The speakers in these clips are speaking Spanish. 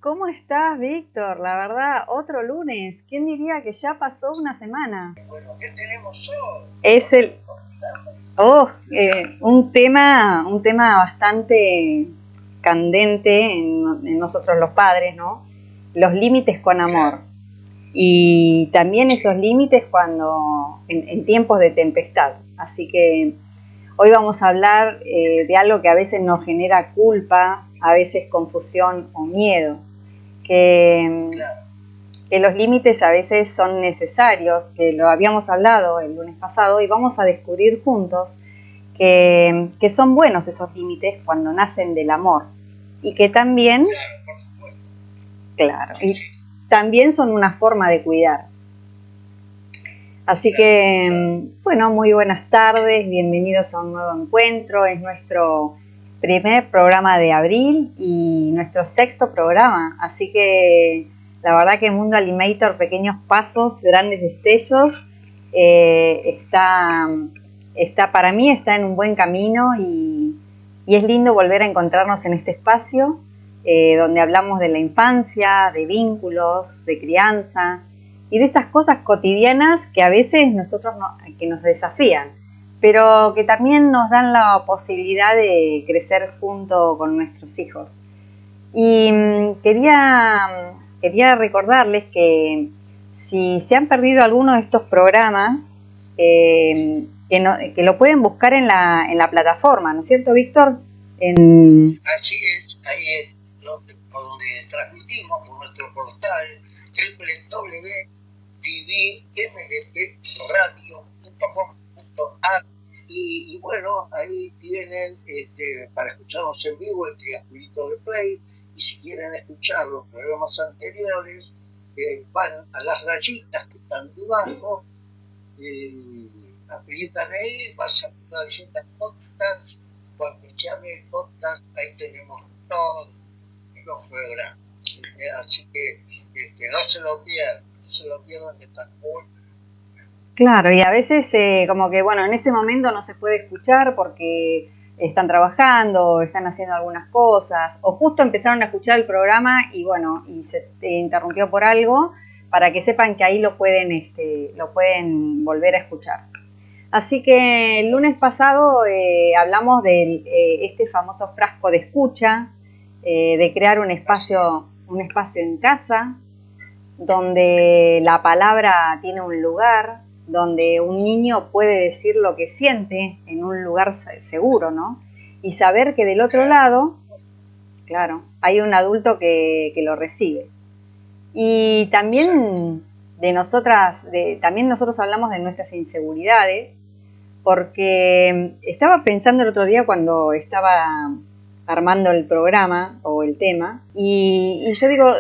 ¿Cómo estás, Víctor? La verdad, otro lunes. ¿Quién diría que ya pasó una semana? Bueno, ¿qué tenemos hoy? Es el, un tema bastante candente en nosotros los padres, ¿no? Los límites con amor. Y también esos límites en tiempos de tempestad. Así que hoy vamos a hablar de algo que a veces nos genera culpa, a veces confusión o miedo. Que, que los límites a veces son necesarios, que lo habíamos hablado el lunes pasado y vamos a descubrir juntos que son buenos esos límites cuando nacen del amor y que también, claro, y también son una forma de cuidar. Así que, bueno, muy buenas tardes, bienvenidos a un nuevo encuentro. Es nuestro primer programa de abril y nuestro sexto programa. Así que la verdad que Mundo Alimator, pequeños pasos, grandes destellos, para mí está en un buen camino y es lindo volver a encontrarnos en este espacio donde hablamos de la infancia, de vínculos, de crianza y de esas cosas cotidianas que a veces que nos desafían, pero que también nos dan la posibilidad de crecer junto con nuestros hijos. Y quería recordarles que si se han perdido alguno de estos programas, que lo pueden buscar en la plataforma, ¿no es cierto, Víctor? Así es, ahí es, ¿no? Por donde transmitimos por nuestro portal www.tvmdpradio.com.ar y bueno, ahí tienen para escucharnos en vivo el triangulito de Play, y si quieren escuchar los programas anteriores, van a las rayitas que están debajo, aprietan ahí, pasan una rayita podcast, cuando llame podcast, ahí tenemos todos los programas. Así que no se lo pierdan, que están muy. Claro, y a veces como que, bueno, en ese momento no se puede escuchar porque están trabajando, están haciendo algunas cosas, o justo empezaron a escuchar el programa y bueno, y se interrumpió por algo, para que sepan que ahí lo pueden volver a escuchar. Así que el lunes pasado hablamos de este famoso frasco de escucha, de crear un espacio en casa, donde la palabra tiene un lugar, donde un niño puede decir lo que siente en un lugar seguro, ¿no? Y saber que del otro lado, claro, hay un adulto que lo recibe. Y también también nosotros hablamos de nuestras inseguridades, porque estaba pensando el otro día cuando estaba armando el programa o el tema, y yo digo,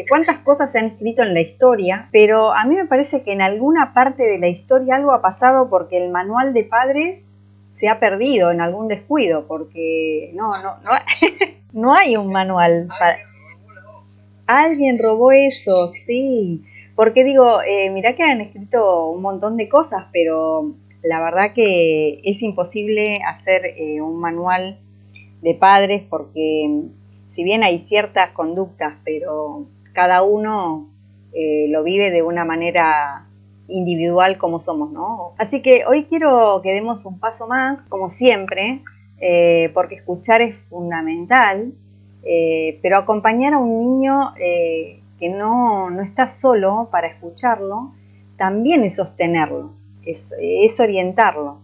cuántas cosas se han escrito en la historia, pero a mí me parece que en alguna parte de la historia algo ha pasado porque el manual de padres se ha perdido en algún descuido, porque no hay un manual. Alguien robó eso, sí. Porque digo, mirá que han escrito un montón de cosas, pero la verdad que es imposible hacer un manual de padres porque si bien hay ciertas conductas, pero cada uno lo vive de una manera individual como somos, ¿no? Así que hoy quiero que demos un paso más, como siempre, porque escuchar es fundamental, pero acompañar a un niño que no está solo para escucharlo, también es sostenerlo, es orientarlo.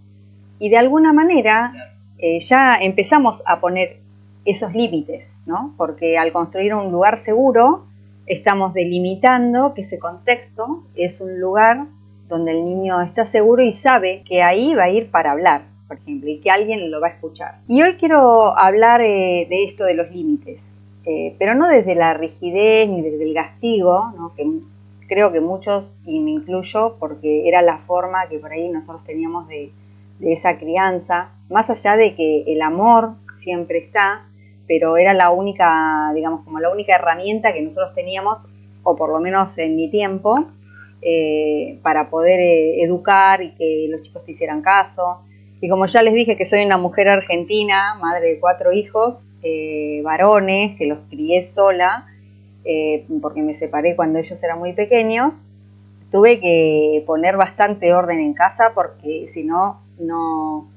Y de alguna manera ya empezamos a poner esos límites, ¿no? Porque al construir un lugar seguro, estamos delimitando que ese contexto es un lugar donde el niño está seguro y sabe que ahí va a ir para hablar, por ejemplo, y que alguien lo va a escuchar. Y hoy quiero hablar de esto de los límites, pero no desde la rigidez ni desde el castigo, ¿no? Que creo que muchos, y me incluyo, porque era la forma que por ahí nosotros teníamos de esa crianza, más allá de que el amor siempre está, pero era la única, digamos, como la única herramienta que nosotros teníamos, o por lo menos en mi tiempo, para poder educar y que los chicos te hicieran caso. Y como ya les dije que soy una mujer argentina, madre de 4 hijos, varones, que los crié sola, porque me separé cuando ellos eran muy pequeños, tuve que poner bastante orden en casa porque si no, no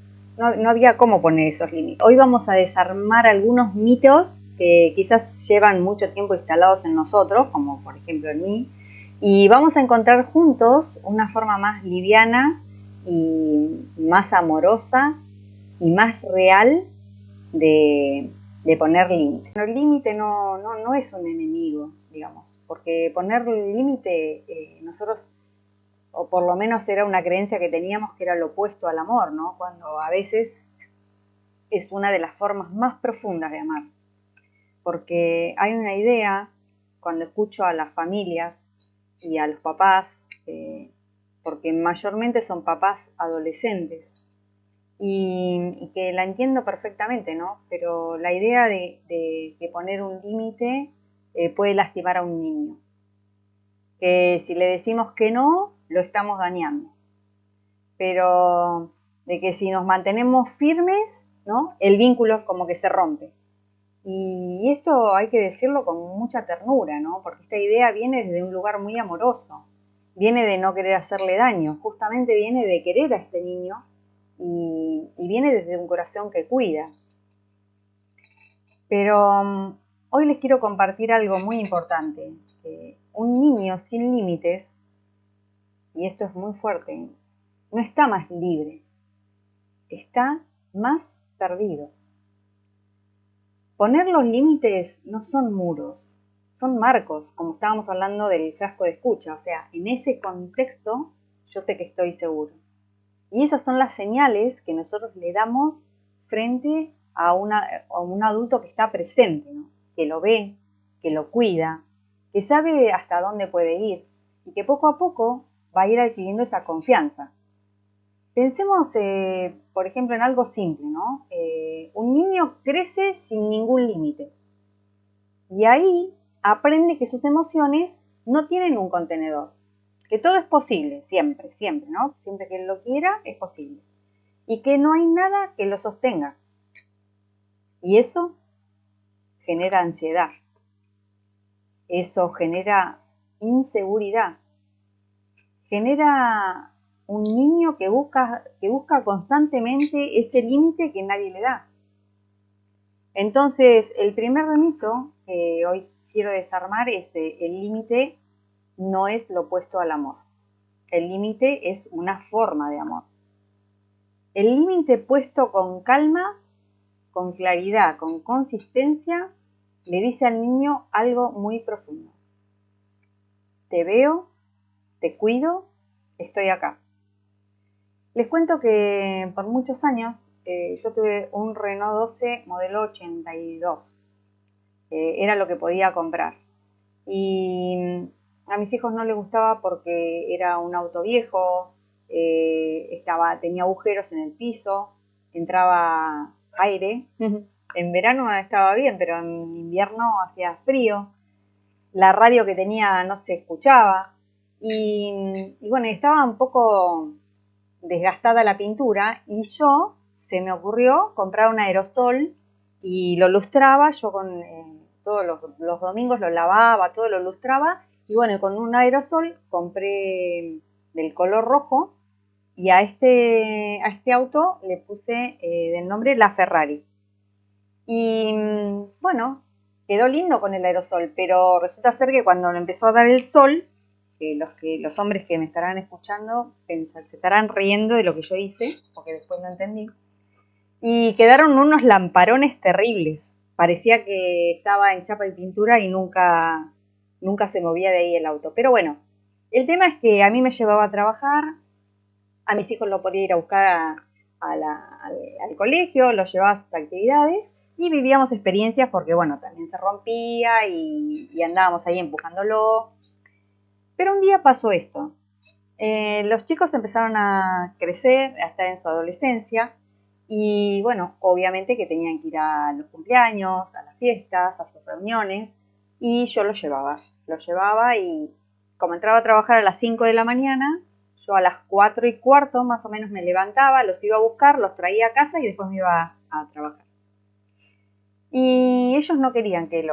había cómo poner esos límites. Hoy vamos a desarmar algunos mitos que quizás llevan mucho tiempo instalados en nosotros, como por ejemplo en mí, y vamos a encontrar juntos una forma más liviana y más amorosa y más real de poner límites. El límite no es un enemigo, digamos, porque poner límite nosotros, o por lo menos era una creencia que teníamos que era lo opuesto al amor, ¿no? Cuando a veces es una de las formas más profundas de amar, porque hay una idea, cuando escucho a las familias y a los papás, porque mayormente son papás adolescentes, y que la entiendo perfectamente, ¿no? Pero la idea de poner un límite puede lastimar a un niño, que si le decimos que no, lo estamos dañando, pero de que si nos mantenemos firmes, ¿no? El vínculo como que se rompe. Y esto hay que decirlo con mucha ternura, ¿no? Porque esta idea viene desde un lugar muy amoroso, viene de no querer hacerle daño, justamente viene de querer a este niño y viene desde un corazón que cuida. Pero hoy les quiero compartir algo muy importante. Un niño sin límites, y esto es muy fuerte, no está más libre, está más perdido. Poner los límites no son muros, son marcos, como estábamos hablando del frasco de escucha. O sea, en ese contexto yo sé que estoy seguro. Y esas son las señales que nosotros le damos frente a un adulto que está presente, ¿no? Que lo ve, que lo cuida, que sabe hasta dónde puede ir y que poco a poco va a ir adquiriendo esa confianza. Pensemos, por ejemplo, en algo simple, ¿no? Un niño crece sin ningún límite y ahí aprende que sus emociones no tienen un contenedor, que todo es posible, siempre, siempre, ¿no? Siempre que él lo quiera, es posible. Y que no hay nada que lo sostenga. Y eso genera ansiedad. Eso genera inseguridad. Genera un niño que busca constantemente ese límite que nadie le da. Entonces, el primer mito que hoy quiero desarmar es el límite no es lo opuesto al amor. El límite es una forma de amor. El límite puesto con calma, con claridad, con consistencia, le dice al niño algo muy profundo. Te veo, te cuido, estoy acá. Les cuento que por muchos años yo tuve un Renault 12 modelo 82. Era lo que podía comprar. Y a mis hijos no les gustaba porque era un auto viejo, tenía agujeros en el piso, entraba aire. En verano estaba bien, pero en invierno hacía frío. La radio que tenía no se escuchaba. Y bueno, estaba un poco desgastada la pintura y se me ocurrió comprar un aerosol y lo lustraba. Yo todos los domingos lo lavaba, todo lo lustraba. Y bueno, con un aerosol compré del color rojo y a este auto le puse del nombre La Ferrari. Y bueno, quedó lindo con el aerosol, pero resulta ser que cuando lo empezó a dar el sol, los hombres que me estarán escuchando se estarán riendo de lo que yo hice, porque después no entendí, y quedaron unos lamparones terribles. Parecía que estaba en chapa y pintura y nunca se movía de ahí el auto. Pero bueno, el tema es que a mí me llevaba a trabajar, a mis hijos lo podía ir a buscar al colegio, los llevaba a sus actividades y vivíamos experiencias porque, bueno, también se rompía y andábamos ahí empujándolo. Pero un día pasó esto. Los chicos empezaron a crecer, a estar en su adolescencia y, bueno, obviamente que tenían que ir a los cumpleaños, a las fiestas, a sus reuniones y yo los llevaba y como entraba a trabajar a las 5 de la mañana, yo a las 4:15 más o menos me levantaba, los iba a buscar, los traía a casa y después me iba a trabajar. Y ellos no querían que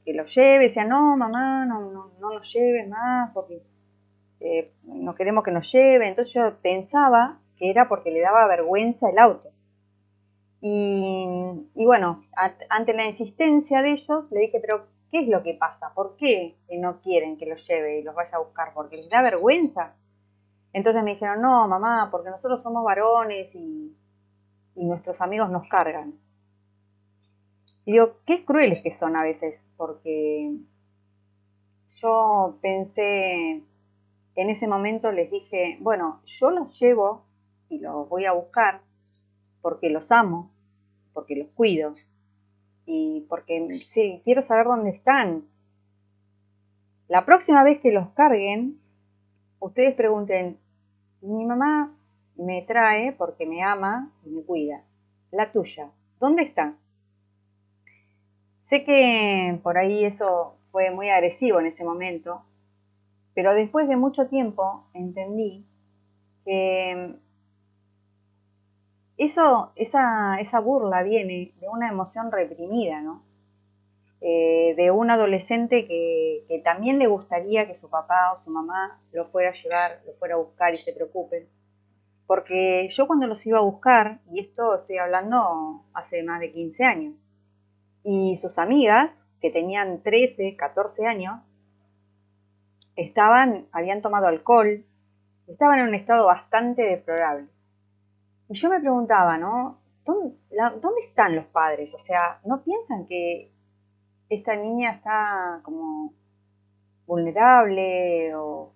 que lo lleve, decía, no, mamá, no nos lleves más, porque no queremos que nos lleve. Entonces yo pensaba que era porque le daba vergüenza el auto. Y bueno, ante la insistencia de ellos, le dije, pero ¿qué es lo que pasa? ¿Por qué no quieren que los lleve y los vaya a buscar? ¿Porque les da vergüenza? Entonces me dijeron, no, mamá, porque nosotros somos varones y nuestros amigos nos cargan. Y digo, qué crueles que son a veces, porque yo pensé, en ese momento les dije, bueno, yo los llevo y los voy a buscar porque los amo, porque los cuido y porque sí, quiero saber dónde están. La próxima vez que los carguen, ustedes pregunten, mi mamá me trae porque me ama y me cuida. La tuya, ¿dónde está? Sé que por ahí eso fue muy agresivo en ese momento, pero después de mucho tiempo entendí que esa burla viene de una emoción reprimida, ¿no? De un adolescente que también le gustaría que su papá o su mamá lo fuera a llevar, lo fuera a buscar y se preocupen. Porque yo cuando los iba a buscar, y esto estoy hablando hace más de 15 años, y sus amigas, que tenían 13, 14 años, habían tomado alcohol, estaban en un estado bastante deplorable. Y yo me preguntaba, ¿no? ¿Dónde están los padres? O sea, ¿no piensan que esta niña está como vulnerable o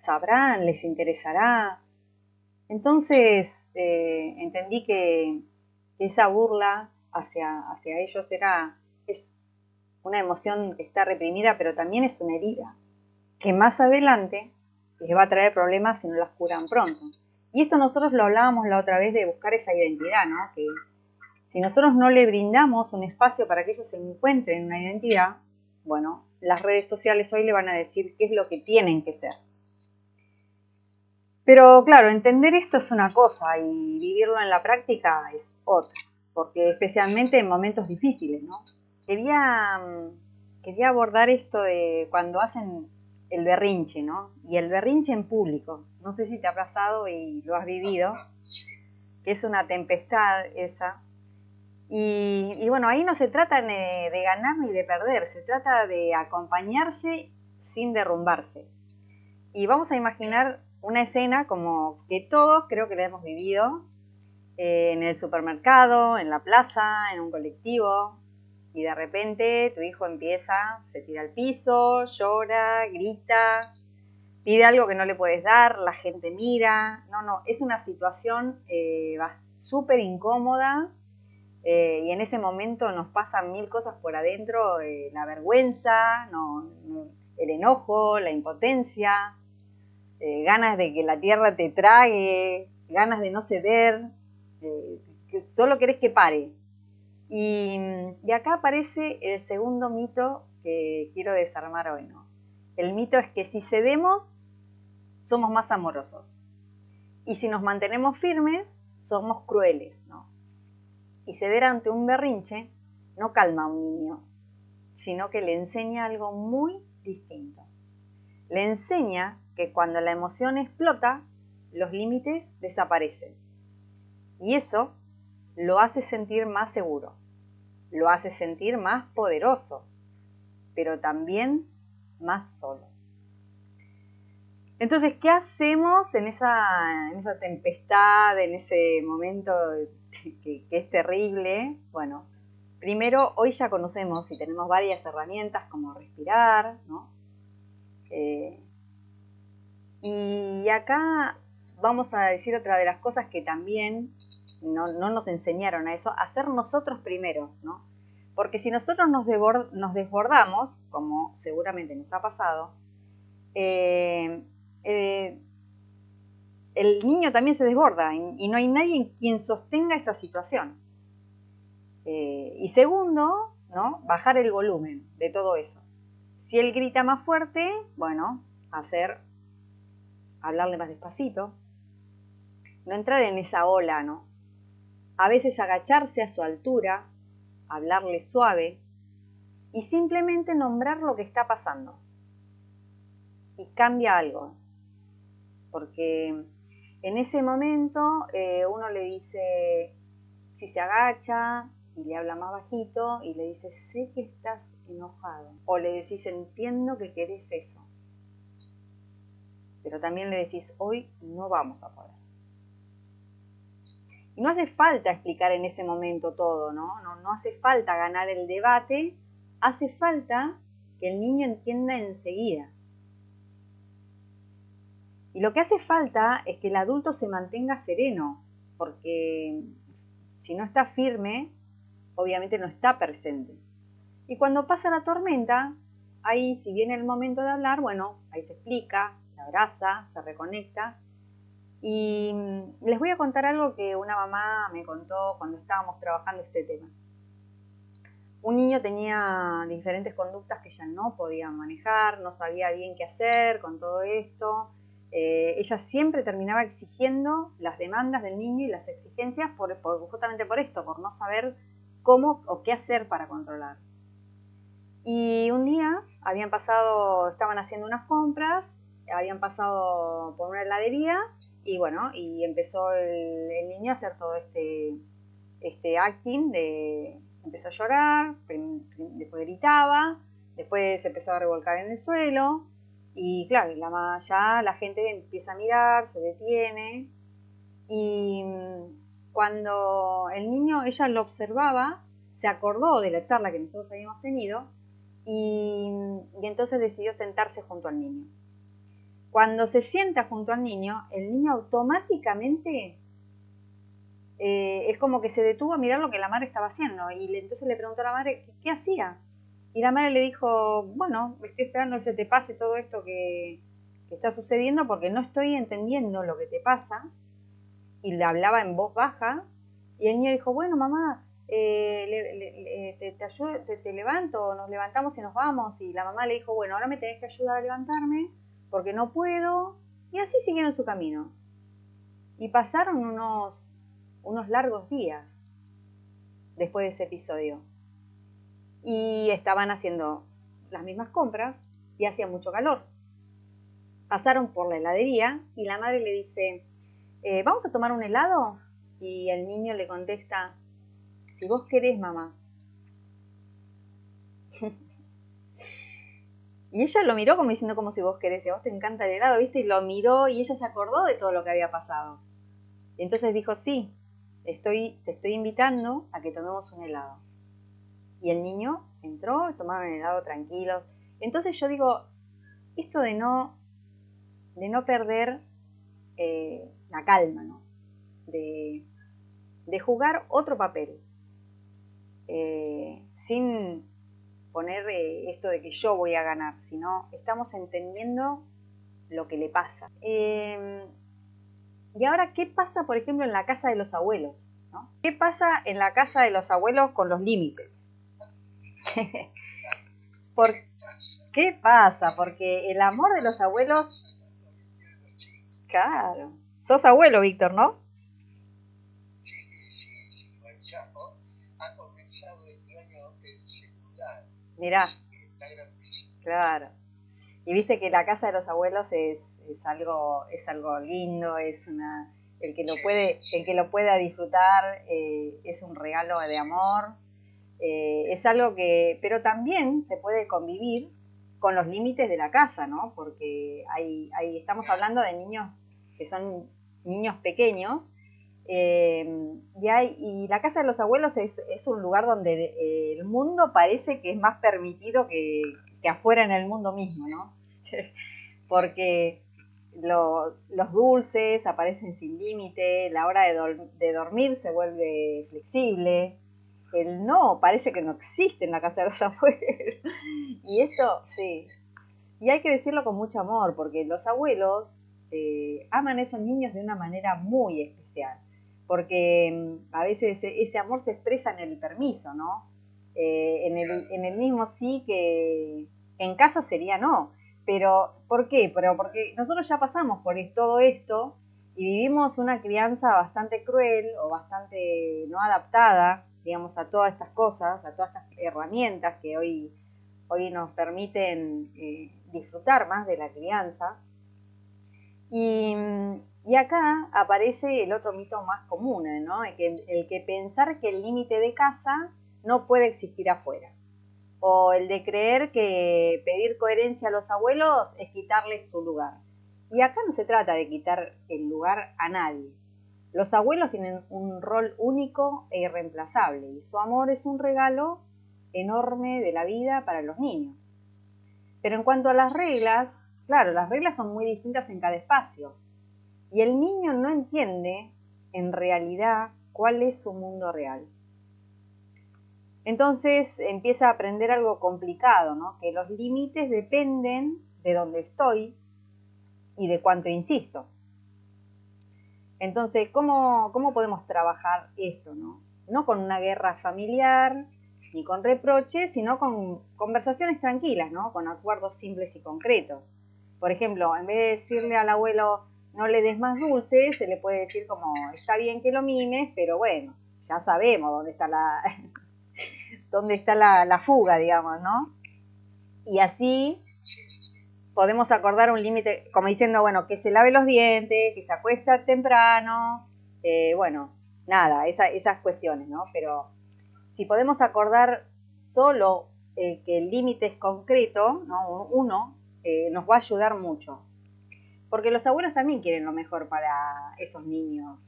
sabrán, les interesará? Entonces entendí que esa burla hacia ellos es una emoción que está reprimida, pero también es una herida, que más adelante les va a traer problemas si no las curan pronto. Y esto nosotros lo hablábamos la otra vez de buscar esa identidad, ¿no? Que si nosotros no le brindamos un espacio para que ellos se encuentren una identidad, bueno, las redes sociales hoy le van a decir qué es lo que tienen que ser. Pero claro, entender esto es una cosa y vivirlo en la práctica es otra, porque especialmente en momentos difíciles, ¿no? Quería abordar esto de cuando hacen el berrinche, ¿no? Y el berrinche en público. No sé si te ha pasado y lo has vivido, que es una tempestad esa. Y bueno, ahí no se trata de ganar ni de perder, se trata de acompañarse sin derrumbarse. Y vamos a imaginar una escena como que todos creo que la hemos vivido, en el supermercado, en la plaza, en un colectivo, y de repente tu hijo se tira al piso, llora, grita, pide algo que no le puedes dar, la gente mira. No, es una situación súper incómoda, y en ese momento nos pasan mil cosas por adentro, la vergüenza, el enojo, la impotencia, ganas de que la tierra te trague, ganas de no ceder, que solo querés que pare. Y acá aparece el segundo mito que quiero desarmar hoy, ¿no? El mito es que si cedemos, somos más amorosos. Y si nos mantenemos firmes, somos crueles, ¿no? Y ceder ante un berrinche no calma a un niño, sino que le enseña algo muy distinto. Le enseña que cuando la emoción explota, los límites desaparecen. Y eso lo hace sentir más seguro, lo hace sentir más poderoso, pero también más solo. Entonces, ¿qué hacemos en esa tempestad, en ese momento que es terrible? Bueno, primero, hoy ya conocemos y tenemos varias herramientas como respirar, ¿no? Y acá vamos a decir otra de las cosas que también no nos enseñaron a eso, hacer nosotros primero, ¿no? Porque si nosotros nos desbordamos, como seguramente nos ha pasado, eh, eh, el niño también se desborda y no hay nadie en quien sostenga esa situación. Y segundo, ¿no? Bajar el volumen de todo eso. Si él grita más fuerte, bueno, hablarle más despacito, no entrar en esa ola, ¿no? A veces agacharse a su altura, hablarle suave, y simplemente nombrar lo que está pasando. Y cambia algo. Porque en ese momento uno le dice, si se agacha y le habla más bajito y le dice, sé que estás enojado. O le decís, entiendo que querés eso. Pero también le decís, hoy no vamos a poder. Y no hace falta explicar en ese momento todo, ¿no? No hace falta ganar el debate, hace falta que el niño entienda enseguida. Y lo que hace falta es que el adulto se mantenga sereno, porque si no está firme, obviamente no está presente. Y cuando pasa la tormenta, ahí si viene el momento de hablar, bueno, ahí se explica, se abraza, se reconecta. Y les voy a contar algo que una mamá me contó cuando estábamos trabajando este tema. Un niño tenía diferentes conductas que ella no podía manejar, no sabía bien qué hacer con todo esto. Ella siempre terminaba exigiendo las demandas del niño y las exigencias justamente por esto, por no saber cómo o qué hacer para controlar. Y un día estaban haciendo unas compras, habían pasado por una heladería y bueno, y empezó el niño a hacer todo este acting empezó a llorar, después gritaba, después se empezó a revolcar en el suelo y claro, ya la gente empieza a mirar, se detiene y cuando el niño, ella lo observaba, se acordó de la charla que nosotros habíamos tenido y entonces decidió sentarse junto al niño. Cuando se sienta junto al niño, el niño automáticamente es como que se detuvo a mirar lo que la madre estaba haciendo y entonces le preguntó a la madre ¿qué hacía? Y la madre le dijo, bueno, estoy esperando que se te pase todo esto que está sucediendo porque no estoy entendiendo lo que te pasa. Y le hablaba en voz baja y el niño dijo, bueno mamá, te ayudo, te levanto, nos levantamos y nos vamos. Y la mamá le dijo, bueno, ahora me tenés que ayudar a levantarme porque no puedo. Y así siguieron su camino. Y pasaron unos largos días después de ese episodio. Y estaban haciendo las mismas compras y hacía mucho calor. Pasaron por la heladería y la madre le dice, ¿vamos a tomar un helado? Y el niño le contesta, si vos querés, mamá. Y ella lo miró como diciendo, como si vos querés, si a vos te encanta el helado, ¿viste? Y lo miró y ella se acordó de todo lo que había pasado. Y entonces dijo, sí, te estoy invitando a que tomemos un helado. Y el niño entró, tomaron el helado tranquilos. Entonces yo digo, esto de no perder la calma, ¿no? De jugar otro papel, sin poner esto de que yo voy a ganar, sino estamos entendiendo lo que le pasa. Y ahora, ¿qué pasa, por ejemplo, en la casa de los abuelos? ¿No? ¿Qué pasa en la casa de los abuelos con los límites? ¿Por qué pasa? Porque el amor de los abuelos... Claro. Sos abuelo, Víctor, ¿no? Ha comenzado este año el celular. Mirá, claro. Y viste que la casa de los abuelos es algo lindo, el que lo pueda disfrutar es un regalo de amor, es algo pero también se puede convivir con los límites de la casa, ¿no? Porque estamos hablando de niños que son niños pequeños, y la casa de los abuelos es un lugar donde el mundo parece que es más permitido que afuera en el mundo mismo, ¿no? Porque los dulces aparecen sin límite, la hora de dormir se vuelve flexible, el no parece que no existe en la casa de los abuelos. Y esto, sí, y hay que decirlo con mucho amor, porque los abuelos aman a esos niños de una manera muy especial, porque a veces ese amor se expresa en el permiso, ¿no? En el mismo sí que en casa sería no. Pero, ¿por qué? Pero porque nosotros ya pasamos por todo esto y vivimos una crianza bastante cruel o bastante no adaptada, digamos, a todas estas cosas, a todas estas herramientas que hoy hoy nos permiten disfrutar más de la crianza. Y acá aparece el otro mito más común, ¿no? El que pensar que el límite de casa no puede existir afuera. O el de creer que pedir coherencia a los abuelos es quitarles su lugar. Y acá no se trata de quitar el lugar a nadie. Los abuelos tienen un rol único e irreemplazable y su amor es un regalo enorme de la vida para los niños. Pero en cuanto a las reglas, claro, las reglas son muy distintas en cada espacio. Y el niño no entiende en realidad cuál es su mundo real. Entonces empieza a aprender algo complicado, ¿no? Que los límites dependen de dónde estoy y de cuánto insisto. Entonces, ¿cómo podemos trabajar esto, no? No con una guerra familiar, ni con reproches, sino con conversaciones tranquilas, ¿no? Con acuerdos simples y concretos. Por ejemplo, en vez de decirle al abuelo, no le des más dulces, se le puede decir como, está bien que lo mimes, pero bueno, ya sabemos dónde está la fuga, digamos, ¿no? Y así podemos acordar un límite, como diciendo, bueno, que se lave los dientes, que se acuesta temprano, bueno, nada, esas cuestiones, ¿no? Pero si podemos acordar solo que el límite es concreto, ¿no? Uno, nos va a ayudar mucho. Porque los abuelos también quieren lo mejor para esos niños.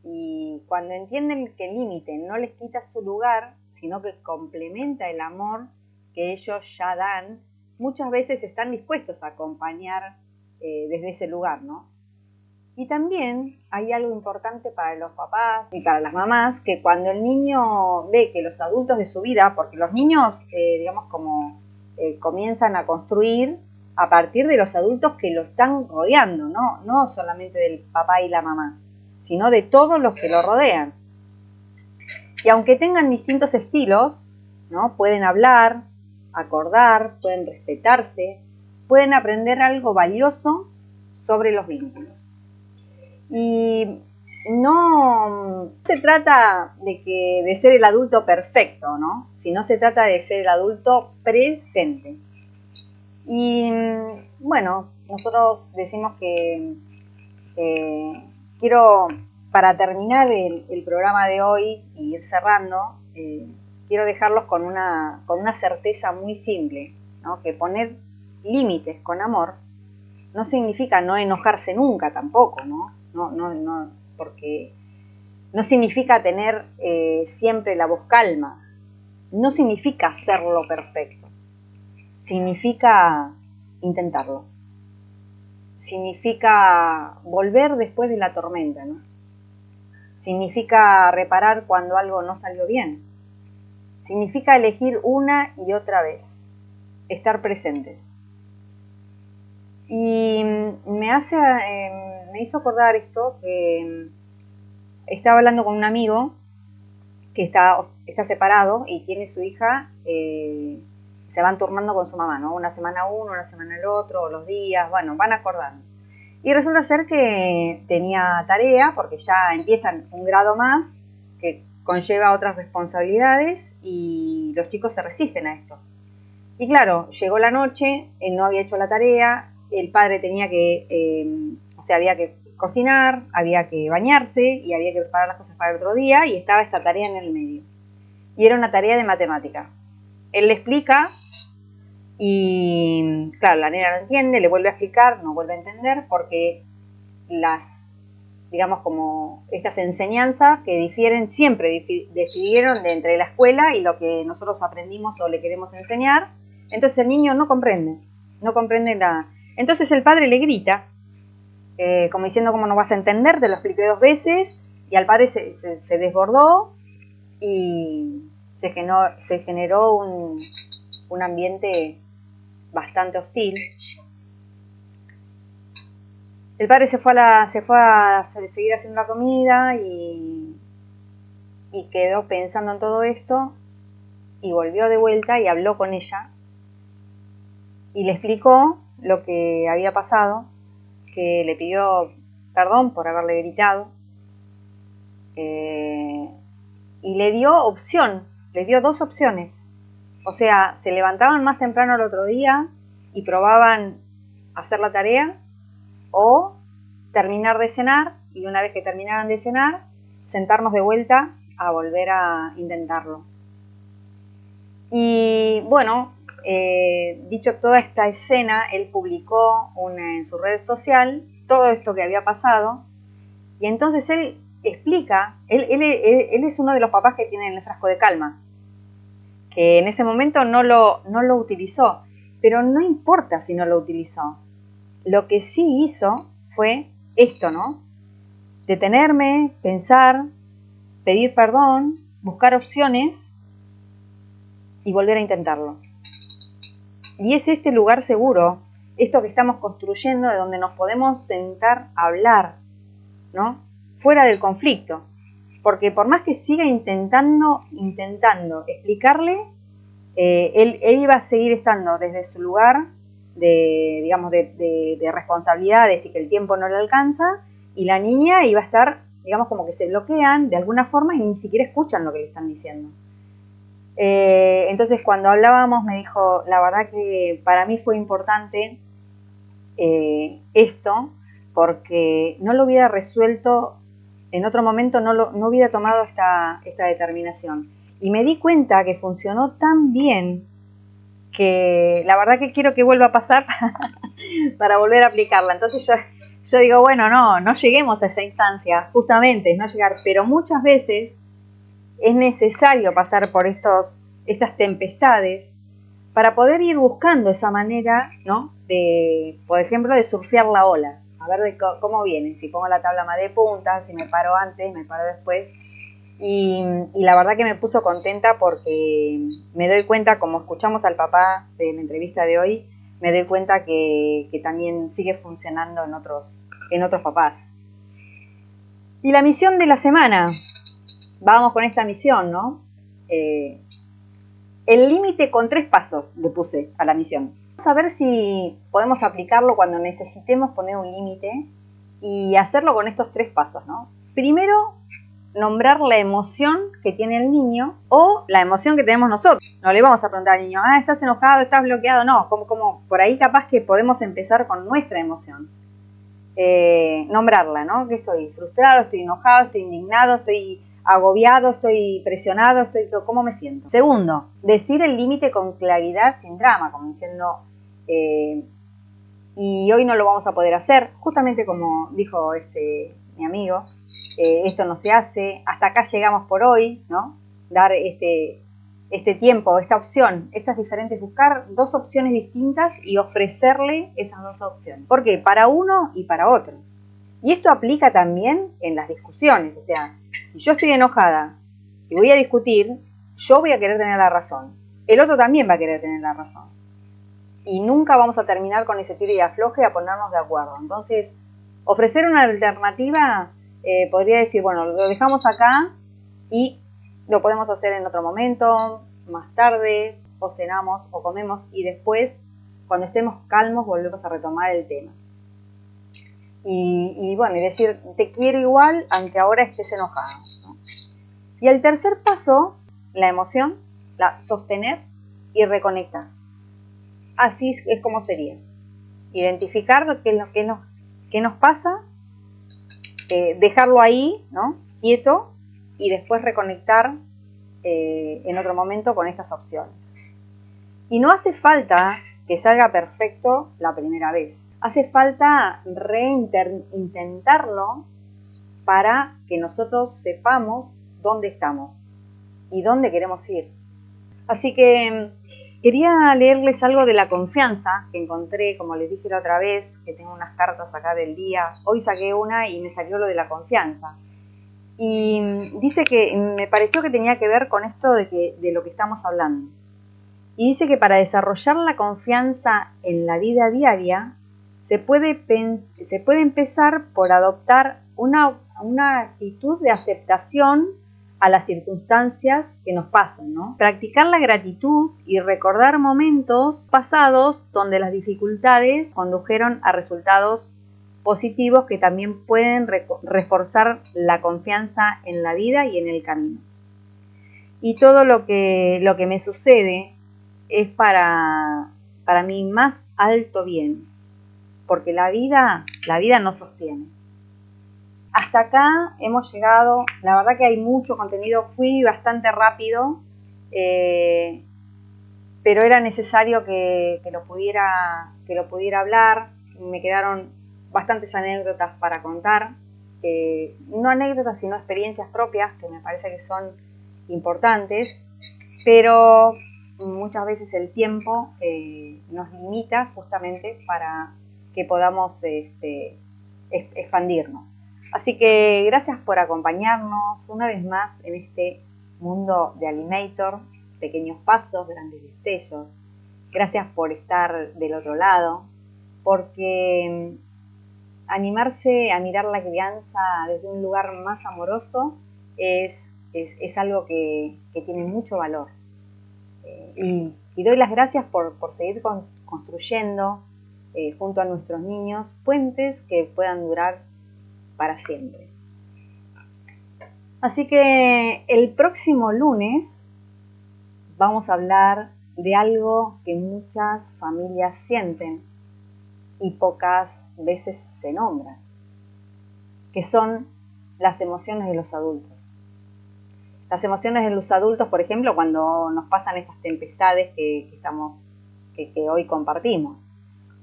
Y cuando entienden que el límite no les quita su lugar, sino que complementa el amor que ellos ya dan, muchas veces están dispuestos a acompañar desde ese lugar, ¿no? Y también hay algo importante para los papás y para las mamás, que cuando el niño ve que los adultos de su vida, porque los niños, digamos, como comienzan a construir a partir de los adultos que lo están rodeando, ¿no? No solamente del papá y la mamá, sino de todos los que lo rodean. Y aunque tengan distintos estilos, ¿no? Pueden hablar, acordar, pueden respetarse, pueden aprender algo valioso sobre los vínculos. Y no se trata de ser el adulto perfecto, ¿no? Sino se trata de ser el adulto presente. Y bueno, nosotros decimos que quiero, para terminar el programa de hoy y ir cerrando, quiero dejarlos con una certeza muy simple, ¿no? Que poner límites con amor no significa no enojarse nunca tampoco, ¿no? No, porque no significa tener siempre la voz calma, no significa hacerlo perfecto, significa intentarlo, significa volver después de la tormenta, ¿no? Significa reparar cuando algo no salió bien, significa elegir una y otra vez, estar presentes. Y me hizo acordar esto, que estaba hablando con un amigo que está separado y tiene su hija, se van turnando con su mamá, ¿no? Una semana uno, una semana el otro, los días, bueno, van acordando. Y resulta ser que tenía tarea, porque ya empiezan un grado más, que conlleva otras responsabilidades, y los chicos se resisten a esto. Y claro, llegó la noche, él no había hecho la tarea, el padre tenía que, había que cocinar, había que bañarse y había que preparar las cosas para el otro día, y estaba esta tarea en el medio. Y era una tarea de matemática. Él le explica y, claro, la nena no entiende, le vuelve a explicar, no vuelve a entender, porque digamos, como estas enseñanzas que difieren, siempre decidieron de entre la escuela y lo que nosotros aprendimos o le queremos enseñar. Entonces el niño no comprende nada. Entonces el padre le grita, como diciendo, ¿cómo no vas a entender? Te lo expliqué 2 veces, y al padre se desbordó y se generó un ambiente bastante hostil. El padre se fue a seguir haciendo la comida y quedó pensando en todo esto, y volvió de vuelta y habló con ella y le explicó lo que había pasado, que le pidió perdón por haberle gritado, y le dio 2 opciones. O sea, se levantaban más temprano el otro día y probaban hacer la tarea o terminar de cenar y una vez que terminaran de cenar, sentarnos de vuelta a volver a intentarlo. Y bueno, dicho toda esta escena, él publicó en su red social todo esto que había pasado y entonces él explica, él es uno de los papás que tienen el frasco de calma, que en ese momento no lo utilizó, pero no importa si no lo utilizó. Lo que sí hizo fue esto, ¿no? Detenerme, pensar, pedir perdón, buscar opciones y volver a intentarlo. Y es este lugar seguro, esto que estamos construyendo, de donde nos podemos sentar a hablar, ¿no? Fuera del conflicto. Porque por más que siga intentando explicarle, él iba a seguir estando desde su lugar de, digamos, de responsabilidades y que el tiempo no le alcanza, y la niña iba a estar, digamos, como que se bloquean de alguna forma y ni siquiera escuchan lo que le están diciendo. Entonces cuando hablábamos me dijo, la verdad que para mí fue importante esto, porque no lo hubiera resuelto en otro momento, no hubiera tomado esta determinación. Y me di cuenta que funcionó tan bien que la verdad que quiero que vuelva a pasar para volver a aplicarla. Entonces yo digo, bueno, no lleguemos a esa instancia, justamente, no llegar, pero muchas veces es necesario pasar por estas tempestades para poder ir buscando esa manera, ¿no? De, por ejemplo, de surfear la ola, a ver cómo viene, si pongo la tabla más de punta, si me paro antes, me paro después. Y la verdad que me puso contenta porque me doy cuenta, como escuchamos al papá de la entrevista de hoy, me doy cuenta que también sigue funcionando en otros papás. Y la misión de la semana, vamos con esta misión, ¿no? El límite con 3 pasos le puse a la misión. Vamos a ver si podemos aplicarlo cuando necesitemos poner un límite y hacerlo con estos 3 pasos, ¿no? Primero, nombrar la emoción que tiene el niño o la emoción que tenemos nosotros. No le vamos a preguntar al niño, ¿estás enojado, estás bloqueado? No, como por ahí capaz que podemos empezar con nuestra emoción. Nombrarla, ¿no? Que estoy frustrado, estoy enojado, estoy indignado, estoy agobiado, estoy presionado, ¿cómo me siento? Segundo, decir el límite con claridad, sin drama, como diciendo, y hoy no lo vamos a poder hacer, justamente como dijo mi amigo, esto no se hace, hasta acá llegamos por hoy, ¿no? Dar este tiempo, esta opción, estas diferentes, buscar 2 opciones distintas y ofrecerle esas 2 opciones. ¿Por qué? Para uno y para otro. Y esto aplica también en las discusiones, o sea, si yo estoy enojada y voy a discutir, yo voy a querer tener la razón. El otro también va a querer tener la razón. Y nunca vamos a terminar con ese tiro y afloje a ponernos de acuerdo. Entonces, ofrecer una alternativa, podría decir, bueno, lo dejamos acá y lo podemos hacer en otro momento, más tarde, o cenamos o comemos y después, cuando estemos calmos, volvemos a retomar el tema. Y bueno, y decir, te quiero igual, aunque ahora estés enojado, ¿no? Y el tercer paso, la emoción, sostener y reconectar. Así es como sería. Identificar qué es lo que nos pasa, dejarlo ahí, ¿no? Quieto, y después reconectar en otro momento con estas opciones. Y no hace falta que salga perfecto la primera vez. Hace falta intentarlo para que nosotros sepamos dónde estamos y dónde queremos ir. Así que quería leerles algo de la confianza que encontré, como les dije la otra vez, que tengo unas cartas acá del día. Hoy saqué una y me salió lo de la confianza. Y dice que me pareció que tenía que ver con esto de lo que estamos hablando. Y dice que para desarrollar la confianza en la vida diaria, se puede empezar por adoptar una actitud de aceptación a las circunstancias que nos pasan, ¿no? Practicar la gratitud y recordar momentos pasados donde las dificultades condujeron a resultados positivos que también pueden reforzar la confianza en la vida y en el camino. Y todo lo que me sucede es para mi más alto bien, porque la vida no sostiene. Hasta acá hemos llegado, la verdad que hay mucho contenido, fui bastante rápido, pero era necesario que lo pudiera hablar. Me quedaron bastantes anécdotas para contar, no anécdotas sino experiencias propias que me parece que son importantes, pero muchas veces el tiempo nos limita justamente para que podamos expandirnos. Así que gracias por acompañarnos una vez más en este mundo de Alimator, pequeños pasos, grandes destellos. Gracias por estar del otro lado, porque animarse a mirar la crianza desde un lugar más amoroso es algo que tiene mucho valor. Y doy las gracias por seguir construyendo junto a nuestros niños puentes que puedan durar para siempre. Así que el próximo lunes vamos a hablar de algo que muchas familias sienten y pocas veces se nombran, que son las emociones de los adultos. Las emociones de los adultos, por ejemplo, cuando nos pasan estas tempestades que hoy compartimos.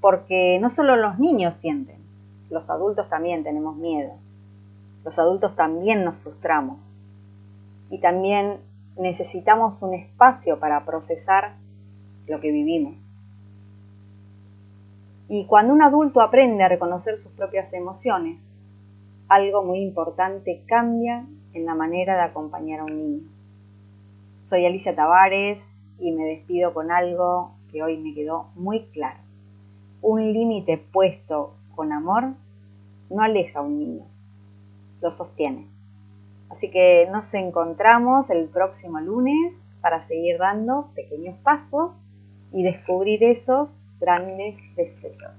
Porque no solo los niños sienten, los adultos también tenemos miedo. Los adultos también nos frustramos. Y también necesitamos un espacio para procesar lo que vivimos. Y cuando un adulto aprende a reconocer sus propias emociones, algo muy importante cambia en la manera de acompañar a un niño. Soy Alicia Tavares y me despido con algo que hoy me quedó muy claro. Un límite puesto con amor no aleja a un niño, lo sostiene. Así que nos encontramos el próximo lunes para seguir dando pequeños pasos y descubrir esos grandes deseos.